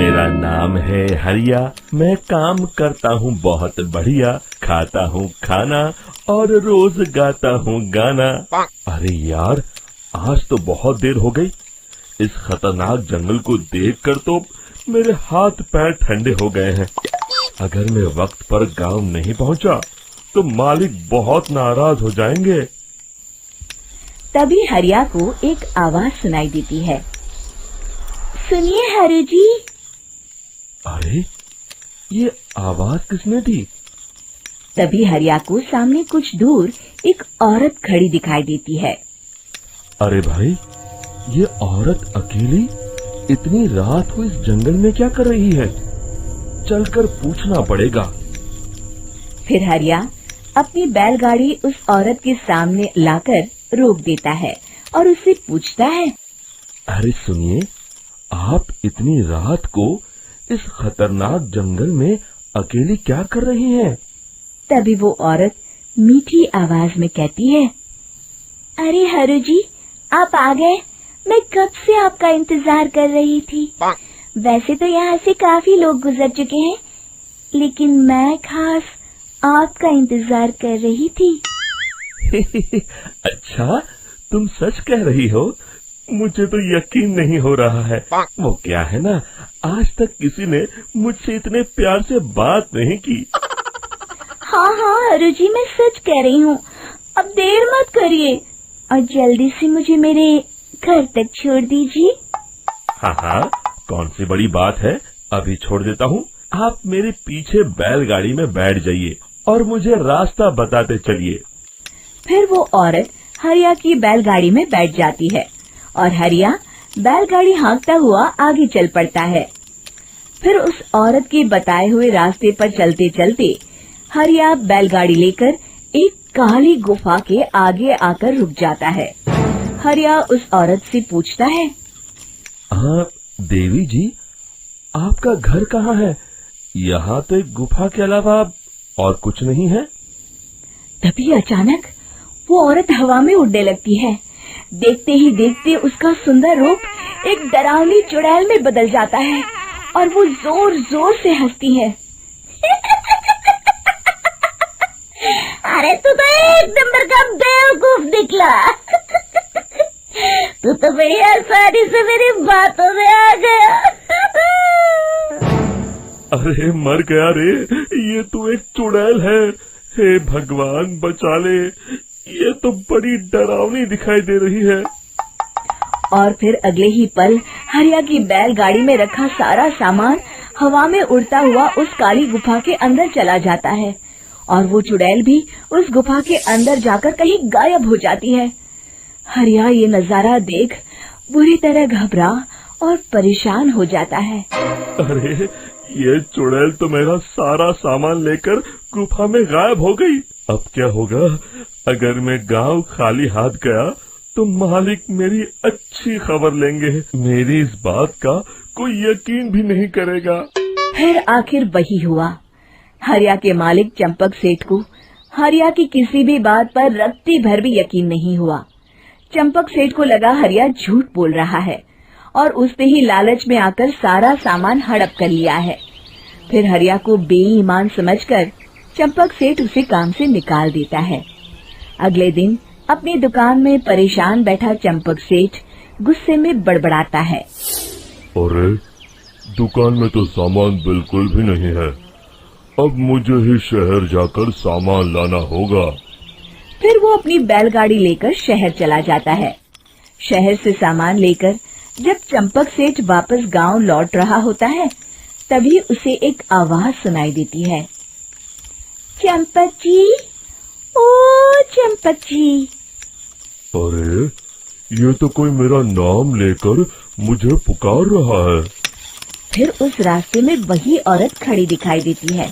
मेरा नाम है हरिया, मैं काम करता हूँ बहुत बढ़िया, खाता हूँ खाना और रोज गाता हूँ गाना। अरे यार, आज तो बहुत देर हो गई। इस खतरनाक जंगल को देखकर तो मेरे हाथ पैर ठंडे हो गए हैं। अगर मैं वक्त पर गांव नहीं पहुंचा तो मालिक बहुत नाराज हो जाएंगे। तभी हरिया को एक आवाज सुनाई देती है। सुनिए हरु जी। अरे, ये आवाज किसने दी? तभी हरिया को सामने कुछ दूर एक औरत खड़ी दिखाई देती है। अरे भाई, ये औरत अकेली इतनी रात को इस जंगल में क्या कर रही है? चलकर पूछना पड़ेगा। फिर हरिया अपनी बैलगाड़ी उस औरत के सामने लाकर रोक देता है और उससे पूछता है। अरे सुनिए, आप इतनी रात को इस खतरनाक जंगल में अकेली क्या कर रही हैं? तभी वो औरत मीठी आवाज में कहती है, अरे हरु जी, आप आ गए। मैं कब से आपका इंतजार कर रही थी। वैसे तो यहाँ से काफी लोग गुजर चुके हैं, लेकिन मैं खास आपका इंतजार कर रही थी। अच्छा, तुम सच कह रही हो? मुझे तो यकीन नहीं हो रहा है। वो क्या है ना, आज तक किसी ने मुझसे इतने प्यार से बात नहीं की। हाँ हाँ हरु जी, मैं सच कह रही हूँ। अब देर मत करिए और जल्दी से मुझे मेरे घर तक छोड़ दीजिए। हाँ हाँ, कौन सी बड़ी बात है, अभी छोड़ देता हूँ। आप मेरे पीछे बैलगाड़ी में बैठ जाइए और मुझे रास्ता बताते चलिए। फिर वो औरत हरिया की बैलगाड़ी में बैठ जाती है और हरिया बैलगाड़ी हाँकता हुआ आगे चल पड़ता है। फिर उस औरत के बताए हुए रास्ते पर चलते चलते हरिया बैलगाड़ी लेकर एक काली गुफा के आगे आकर रुक जाता है। हरिया उस औरत से पूछता है, हाँ देवी जी, आपका घर कहाँ है? यहाँ तो एक गुफा के अलावा और कुछ नहीं है। तभी अचानक वो औरत हवा में उड़ने लगती है। देखते ही देखते उसका सुंदर रूप एक डरावनी चुड़ैल में बदल जाता है और वो जोर जोर से हंसती है। अरे तू तो एक नंबर का बेवकूफ निकला। तू तो बड़ी आसानी से मेरी बातों में आ गया। अरे मर गया रे, ये तो एक चुड़ैल है। हे भगवान बचा ले, ये तो बड़ी डरावनी दिखाई दे रही है। और फिर अगले ही पल हरिया की बैलगाड़ी में रखा सारा सामान हवा में उड़ता हुआ उस काली गुफा के अंदर चला जाता है और वो चुड़ैल भी उस गुफा के अंदर जाकर कहीं गायब हो जाती है। हरिया ये नजारा देख बुरी तरह घबरा और परेशान हो जाता है। अरे, ये चुड़ैल तो मेरा सारा सामान लेकर गुफा में गायब हो गई। अब क्या होगा? अगर मैं गांव खाली हाथ गया तो मालिक मेरी अच्छी खबर लेंगे। मेरी इस बात का कोई यकीन भी नहीं करेगा। फिर आखिर वही हुआ। हरिया के मालिक चंपक सेठ को हरिया की किसी भी बात पर रत्ती भर भी यकीन नहीं हुआ। चंपक सेठ को लगा हरिया झूठ बोल रहा है और उसने ही लालच में आकर सारा सामान हड़प कर लिया है। फिर हरिया को बेईमान समझकर चंपक सेठ उसे काम से निकाल देता है। अगले दिन अपनी दुकान में परेशान बैठा चंपक सेठ गुस्से में बड़बड़ाता है। अरे, दुकान में तो सामान बिल्कुल भी नहीं है। अब मुझे ही शहर जाकर सामान लाना होगा। फिर वो अपनी बैलगाड़ी लेकर शहर चला जाता है। शहर से सामान लेकर जब चंपक सेठ वापस गांव लौट रहा होता है, तभी उसे एक आवाज सुनाई देती है। चंपक जी, ओ चंपक जी। अरे, ये तो कोई मेरा नाम लेकर मुझे पुकार रहा है। फिर उस रास्ते में वही औरत खड़ी दिखाई देती है।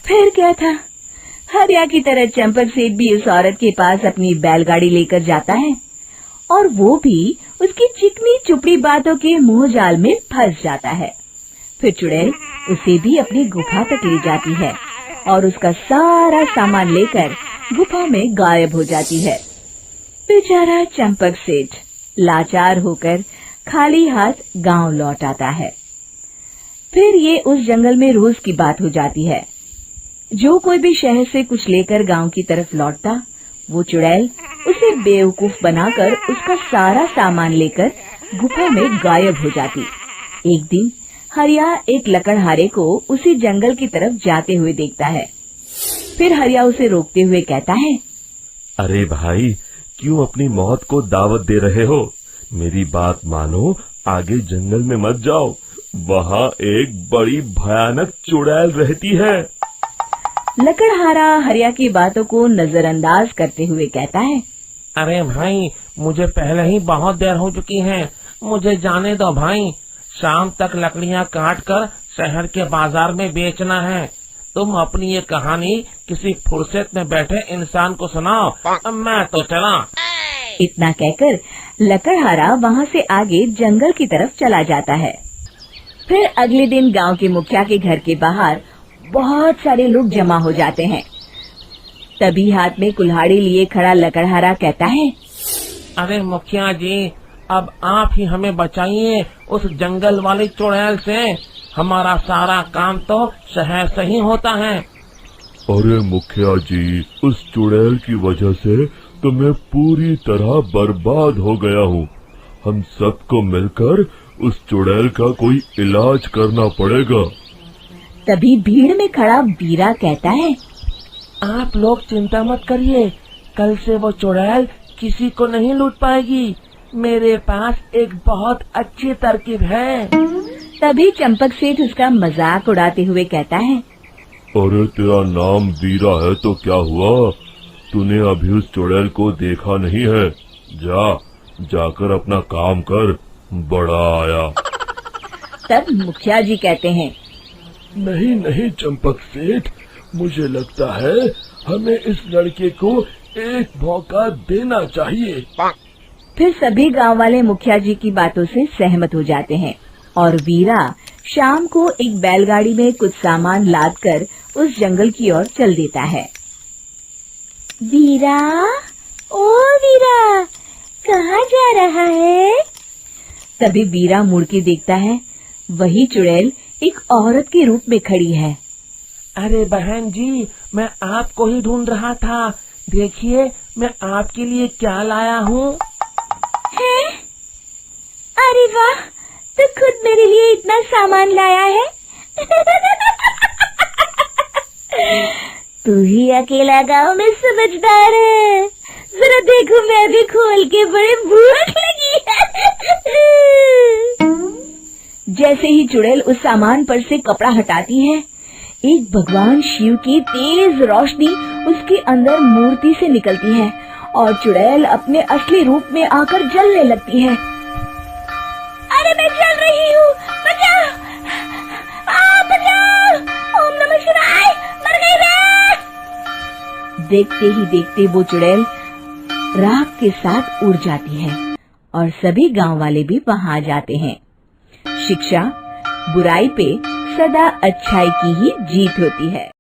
फिर क्या था, हरिया की तरह चंपक सेठ भी उस औरत के पास अपनी बैलगाड़ी लेकर जाता है और वो भी उसकी चिकनी चुपड़ी बातों के मुंह जाल में फंस जाता है। फिर चुड़ैल उसे भी अपनी गुफा तक ले जाती है और उसका सारा सामान लेकर गुफा में गायब हो जाती है। बेचारा चंपक सेठ लाचार होकर खाली हाथ गांव लौट आता है। फिर ये उस जंगल में रोज की बात हो जाती है। जो कोई भी शहर से कुछ लेकर गांव की तरफ लौटता, वो चुड़ैल उसे बेवकूफ बनाकर उसका सारा सामान लेकर गुफा में गायब हो जाती। एक दिन हरिया एक लकड़हारे को उसी जंगल की तरफ जाते हुए देखता है। फिर हरिया उसे रोकते हुए कहता है, अरे भाई, क्यों अपनी मौत को दावत दे रहे हो? मेरी बात मानो, आगे जंगल में मत जाओ, वहाँ एक बड़ी भयानक चुड़ैल रहती है। लकड़हारा हरिया की बातों को नजरअंदाज करते हुए कहता है, अरे भाई, मुझे पहले ही बहुत देर हो चुकी है, मुझे जाने दो भाई। शाम तक लकड़ियाँ काट कर शहर के बाजार में बेचना है। तुम अपनी ये कहानी किसी फुर्सत में बैठे इंसान को सुनाओ, मैं तो चला। इतना कहकर लकड़हारा वहाँ से आगे जंगल की तरफ चला जाता है। फिर अगले दिन गांव के मुखिया के घर के बाहर बहुत सारे लोग जमा हो जाते हैं। तभी हाथ में कुल्हाड़ी लिए खड़ा लकड़हारा कहता है, अरे मुखिया जी, अब आप ही हमें बचाइए उस जंगल वाली चुड़ैल से। हमारा सारा काम तो शहर से ही होता है। अरे मुखिया जी, उस चुड़ैल की वजह से तो मैं पूरी तरह बर्बाद हो गया हूँ। हम सबको मिलकर उस चुड़ैल का कोई इलाज करना पड़ेगा। तभी भीड़ में खड़ा वीरा कहता है, आप लोग चिंता मत करिए, कल से वो चुड़ैल किसी को नहीं लूट पाएगी। मेरे पास एक बहुत अच्छी तरकीब है। तभी चंपक सेठ उसका मजाक उड़ाते हुए कहता है, अरे तेरा नाम वीरा है तो क्या हुआ? तूने अभी उस चुड़ैल को देखा नहीं है? जाकर अपना काम कर, बड़ा आया। तब मुखिया जी कहते हैं, नहीं चंपक सेठ, मुझे लगता है हमें इस लड़के को एक मौका देना चाहिए। फिर सभी गांव वाले मुखिया जी की बातों से सहमत हो जाते हैं और वीरा शाम को एक बैलगाड़ी में कुछ सामान लादकर उस जंगल की ओर चल देता है। वीरा, ओ वीरा, कहाँ जा रहा है? तभी वीरा मुड़ के देखता है, वही चुड़ैल एक औरत के रूप में खड़ी है। अरे बहन जी, मैं आपको ही ढूंढ रहा था। देखिए, मैं आपके लिए क्या लाया हूँ। है? अरे वाह, तो खुद मेरे लिए इतना सामान लाया है। तू ही अकेला गांव में समझदार है। जरा देखो, मैं भी खोल के, बड़े भूख लगी है। जैसे ही चुड़ैल उस सामान पर से कपड़ा हटाती है, एक भगवान शिव की तेज रोशनी उसके अंदर मूर्ति से निकलती है और चुड़ैल अपने असली रूप में आकर जलने लगती है। अरे मैं जल रही हूँ, बचाओ! बचाओ! ओम नमः शिवाय, मर गई मैं! देखते ही देखते वो चुड़ैल राख के साथ उड़ जाती है और सभी गांव वाले भी वहां आ जाते हैं। शिक्षा बुराई पे सदा अच्छाई की ही जीत होती है।